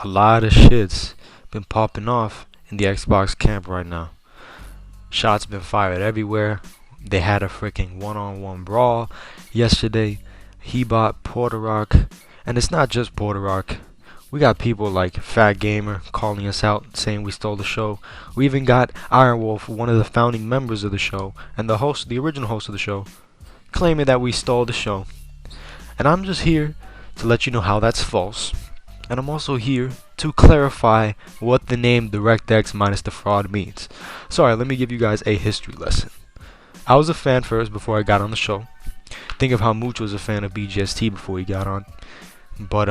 A lot of shit's been popping off in the Xbox camp right now. Shots been fired everywhere. They had a freaking one-on-one brawl yesterday. Hebot, Porter Rock, and it's not just Porter Rock. We got people like Fat Gamer calling us out, saying we stole the show. We even got Iron Wolf, one of the founding members of the show, and the original host of the show, claiming that we stole the show. And I'm just here to let you know how that's false. And I'm also here to clarify what the name DirectX minus the fraud means. So alright, let me give you guys a history lesson. I was a fan first before I got on the show. Think of how Mooch was a fan of BGST before he got on. But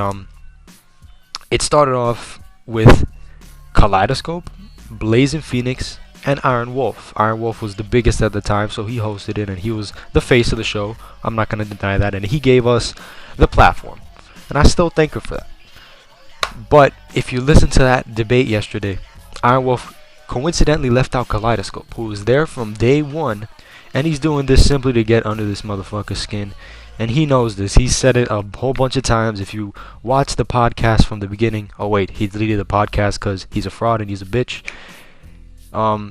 it started off with Kaleidoscope, Blazing Phoenix, and Iron Wolf. Iron Wolf was the biggest at the time, so he hosted it and he was the face of the show. I'm not going to deny that. And he gave us the platform. And I still thank him for that. But if you listen to that debate yesterday, Iron Wolf coincidentally left out Kaleidoscope, who was there from day one. And he's doing this simply to get under this motherfucker's skin. And he knows this. He said it a whole bunch of times. If you watch the podcast from the beginning. Oh, wait. He deleted the podcast because he's a fraud and he's a bitch.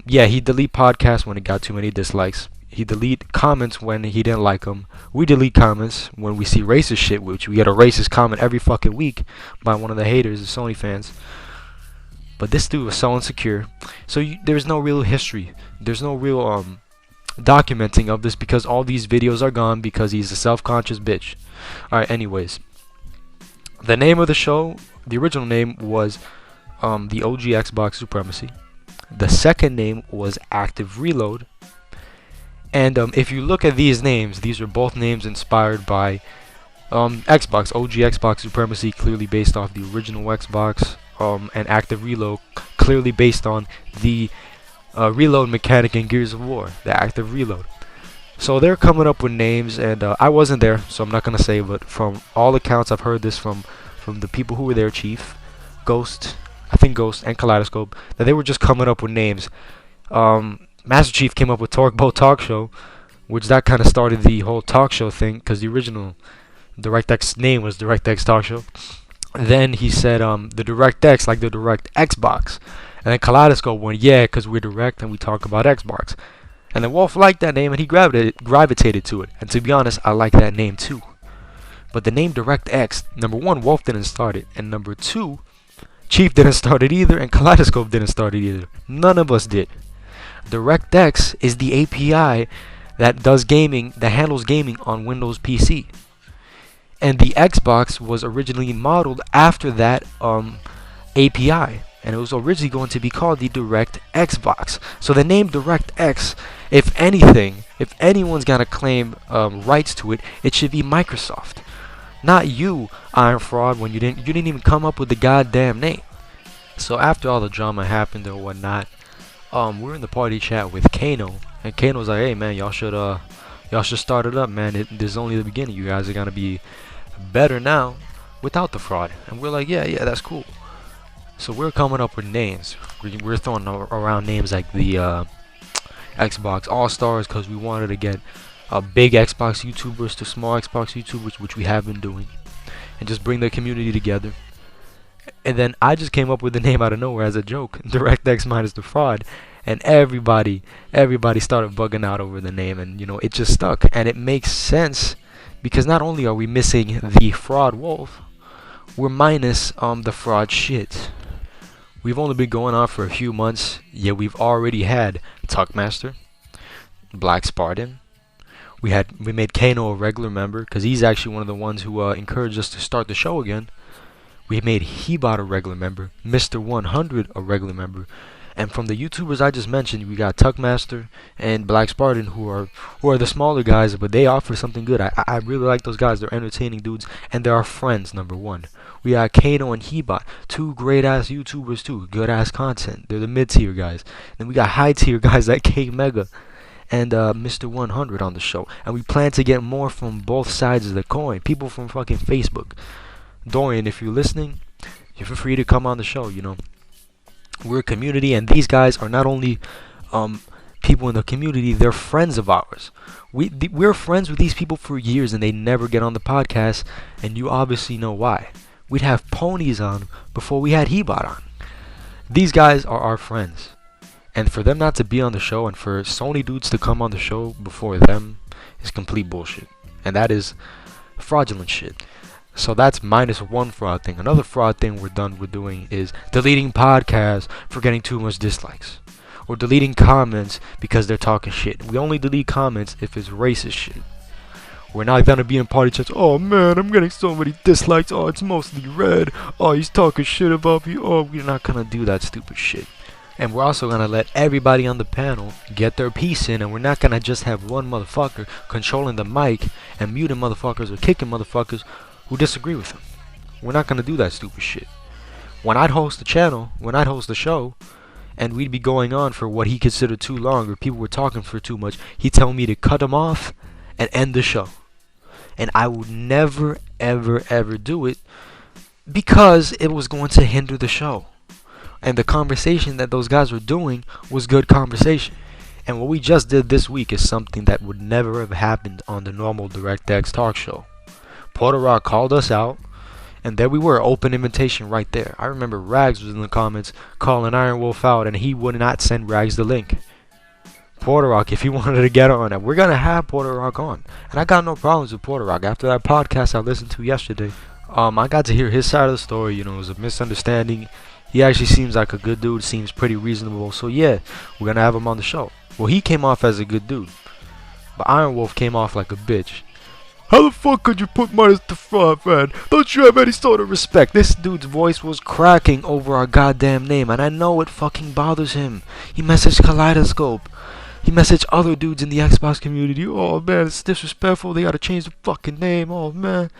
Yeah, he delete podcasts when it got too many dislikes. He delete comments when he didn't like them. We delete comments when we see racist shit, which we get a racist comment every fucking week by one of the haters, the Sony fans. But this dude was so insecure. So there's no real history. There's no real documenting of this because all these videos are gone because he's a self-conscious bitch. Alright, anyways. The name of the show, the original name was the OG Xbox Supremacy. The second name was Active Reload. And if you look at these names, these are both names inspired by Xbox. OG Xbox Supremacy, clearly based off the original Xbox. And Active Reload, clearly based on the reload mechanic in Gears of War, the Active Reload. So they're coming up with names, and I wasn't there, so I'm not going to say, but from all accounts I've heard this from the people who were there, Chief, Ghost, I think Ghost, and Kaleidoscope, that they were just coming up with names. Master Chief came up with Torque Talk Show, which that kind of started the whole talk show thing, because the original DirectX name was DirectX Talk Show. Then he said the DirectX, like the Direct Xbox. And then Kaleidoscope went, yeah, because we're direct and we talk about Xbox. And then Wolf liked that name and he gravitated to it. And to be honest, I like that name too. But the name DirectX, number one, Wolf didn't start it. And number two, Chief didn't start it either and Kaleidoscope didn't start it either. None of us did. DirectX is the API that does gaming, that handles gaming on Windows PC. And the Xbox was originally modeled after that API. And it was originally going to be called the Direct Xbox. So the name DirectX, if anything, if anyone's gonna claim rights to it, it should be Microsoft, not you, Iron Fraud. When you didn't even come up with the goddamn name. So after all the drama happened or whatnot, we're in the party chat with Kano, and Kano's like, "Hey man, y'all should start it up, man. This is only the beginning. You guys are gonna be better now without the fraud." And we're like, "Yeah, that's cool." So we're coming up with names. We're throwing around names like the Xbox All-Stars because we wanted to get big Xbox YouTubers to small Xbox YouTubers, which we have been doing, and just bring the community together. And then I just came up with the name out of nowhere as a joke, DirectX minus the fraud, and everybody started bugging out over the name, and it just stuck, and it makes sense because not only are we missing the fraud Wolf, we're minus the fraud shit. We've only been going on for a few months, yet we've already had Tuckmaster, Black Spartan. We made Kano a regular member because he's actually one of the ones who encouraged us to start the show again. We made Hebot a regular member, Mr. 100 a regular member, and from the YouTubers I just mentioned, we got Tuckmaster and Black Spartan, who are the smaller guys, but they offer something good. I really like those guys. They're entertaining dudes, and they're our friends. Number one, we got Kano and Hebot, two great ass YouTubers too, good ass content. They're the mid tier guys. Then we got high tier guys like K Mega and Mr. 100 on the show, and we plan to get more from both sides of the coin. People from fucking Facebook. Dorian, if you're listening, you're free to come on the show. We're a community, and these guys are not only people in the community, they're friends of ours. We're friends with these people for years, and they never get on the podcast, and you obviously know why. we'd have ponies on before we had Hebot on. These guys are our friends. And for them not to be on the show and for Sony dudes to come on the show before them is complete bullshit. And that is fraudulent shit. So that's -1 fraud thing. Another fraud thing we're done with doing is deleting podcasts for getting too much dislikes. Or deleting comments because they're talking shit. We only delete comments if it's racist shit. We're not gonna be in party chats. Oh man, I'm getting so many dislikes. Oh, it's mostly red. Oh, he's talking shit about me. Oh, we're not gonna do that stupid shit. And we're also gonna let everybody on the panel get their piece in, and we're not gonna just have one motherfucker controlling the mic and muting motherfuckers or kicking motherfuckers who disagree with him. We're not gonna do that stupid shit. When I'd host the channel, when I'd host the show, and we'd be going on for what he considered too long, or people were talking for too much, he'd tell me to cut them off and end the show. And I would never, ever do it because it was going to hinder the show. And the conversation that those guys were doing was good conversation. And what we just did this week is something that would never have happened on the normal DirectX talk show. Porter Rock called us out, and there we were, open invitation right there. I remember Rags was in the comments calling Iron Wolf out, and he would not send Rags the link. Porter Rock, if he wanted to get on, and we're gonna have Porter Rock on, and I got no problems with Porter Rock. After that podcast I listened to yesterday, I got to hear his side of the story. You know, it was a misunderstanding. He actually seems like a good dude, seems pretty reasonable. So yeah, we're gonna have him on the show. Well, he came off as a good dude, but Iron Wolf came off like a bitch. How the fuck could you put minus the fraud, man? Don't you have any sort of respect? This dude's voice was cracking over our goddamn name, and I know it fucking bothers him. He messaged Kaleidoscope. He messaged other dudes in the Xbox community. Oh man, it's disrespectful. They gotta change the fucking name. Oh man.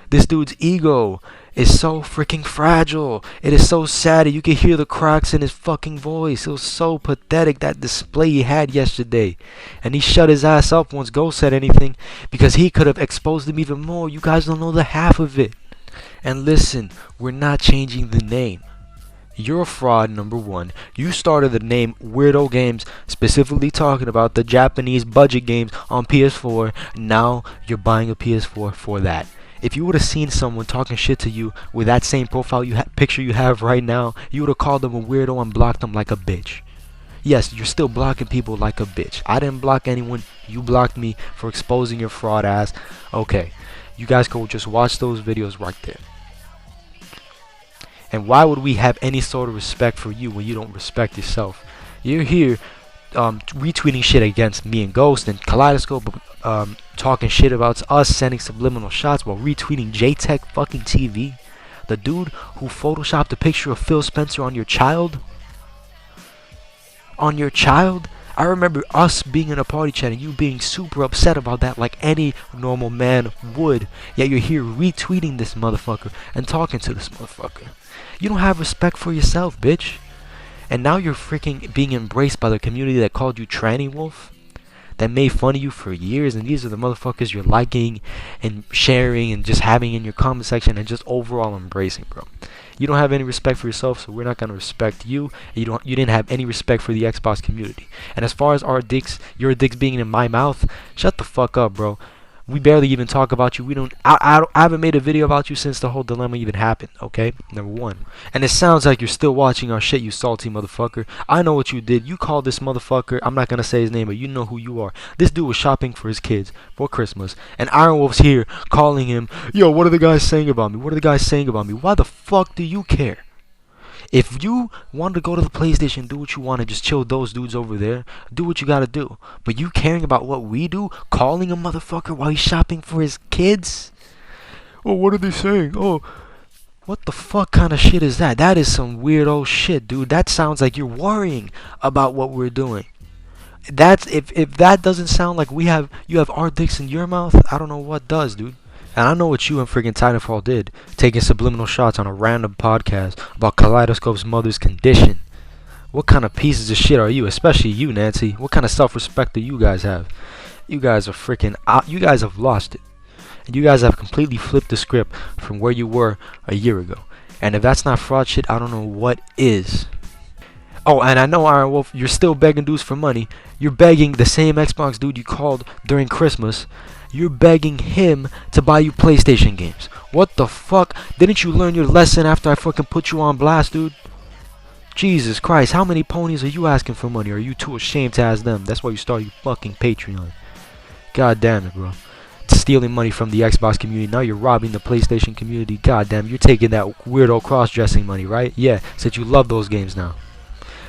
This dude's ego is so freaking fragile. It is so sad. You can hear the cracks in his fucking voice. It was so pathetic, that display he had yesterday. And he shut his ass up once Ghost said anything because he could have exposed him even more. You guys don't know the half of it. And listen, we're not changing the name. You're a fraud, number one. You started the name Weirdo Games, specifically talking about the Japanese budget games on PS4. Now you're buying a PS4 for that. If you would have seen someone talking shit to you with that same profile picture you have right now, you would have called them a weirdo and blocked them like a bitch. Yes, you're still blocking people like a bitch. I didn't block anyone. You blocked me for exposing your fraud ass. Okay, you guys go just watch those videos right there. And why would we have any sort of respect for you when you don't respect yourself? You're here retweeting shit against me and Ghost and Kaleidoscope, talking shit about us, sending subliminal shots while retweeting JTech fucking TV, the dude who photoshopped a picture of Phil Spencer on your child. On your child? I remember us being in a party chat and you being super upset about that like any normal man would. Yet you're here retweeting this motherfucker and talking to this motherfucker. You don't have respect for yourself, bitch. And now you're freaking being embraced by the community that called you Tranny Wolf, that made fun of you for years, and these are the motherfuckers you're liking and sharing and just having in your comment section and just overall embracing, bro. You don't have any respect for yourself, so we're not gonna respect you. You didn't have any respect for the Xbox community. And as far as your dicks being in my mouth, shut the fuck up, bro. We barely even talk about you. I haven't made a video about you since the whole dilemma even happened, okay? Number one. And it sounds like you're still watching our shit, you salty motherfucker. I know what you did. You called this motherfucker, I'm not gonna say his name, but you know who you are. This dude was shopping for his kids for Christmas. And Iron Wolf's here calling him, yo, what are the guys saying about me? What are the guys saying about me? Why the fuck do you care? If you want to go to the PlayStation, do what you want and just chill those dudes over there, do what you gotta do. But you caring about what we do, calling a motherfucker while he's shopping for his kids? Oh, what are they saying? Oh, what the fuck kind of shit is that? That is some weirdo shit, dude. That sounds like you're worrying about what we're doing. That's if that doesn't sound like you have our dicks in your mouth, I don't know what does, dude. And I know what you and friggin' Titanfall did, taking subliminal shots on a random podcast about Kaleidoscope's mother's condition. What kind of pieces of shit are you, especially you, Nancy? What kind of self-respect do you guys have? You guys are freaking out. You guys have lost it. And you guys have completely flipped the script from where you were a year ago. And if that's not fraud shit, I don't know what is. Oh, and I know, Iron Wolf, you're still begging dudes for money. You're begging the same Xbox dude you called during Christmas. You're begging him to buy you PlayStation games. What the fuck? Didn't you learn your lesson after I fucking put you on blast, dude? Jesus Christ, how many ponies are you asking for money? Are you too ashamed to ask them? That's why you started your fucking Patreon. God damn it, bro. Stealing money from the Xbox community. Now you're robbing the PlayStation community. God damn, you're taking that weirdo cross-dressing money, right? Yeah, since you love those games now.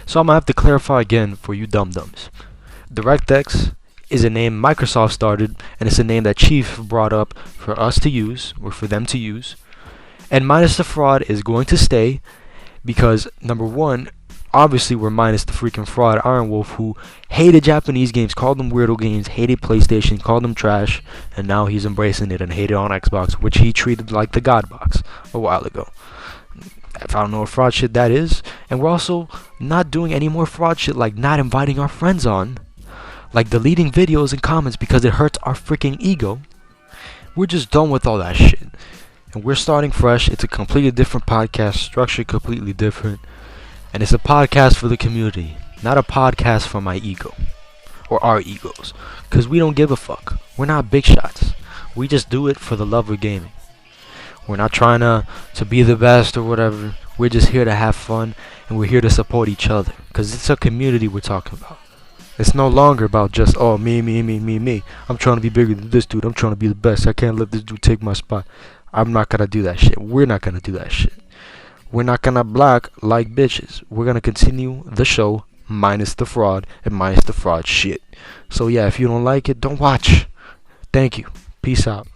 So I'm gonna have to clarify again for you dum-dums. DirectX is a name Microsoft started, and it's a name that Chief brought up for us to use, or for them to use. And Minus the Fraud is going to stay because, number one, obviously we're minus the freaking fraud Iron Wolf, who hated Japanese games, called them weirdo games, hated PlayStation, called them trash, and now he's embracing it and hated on Xbox, which he treated like the God box a while ago. If I don't know what fraud shit that is. And we're also not doing any more fraud shit, like not inviting our friends on, like deleting videos and comments because it hurts our freaking ego. We're just done with all that shit. And we're starting fresh. It's a completely different podcast, structure completely different. And it's a podcast for the community, not a podcast for my ego or our egos. Because we don't give a fuck. We're not big shots. We just do it for the love of gaming. We're not trying to be the best or whatever. We're just here to have fun, and we're here to support each other. Because it's a community we're talking about. It's no longer about just, oh, me. I'm trying to be bigger than this dude. I'm trying to be the best. I can't let this dude take my spot. I'm not going to do that shit. We're not going to do that shit. We're not going to block like bitches. We're going to continue the show minus the fraud and minus the fraud shit. So yeah, if you don't like it, don't watch. Thank you. Peace out.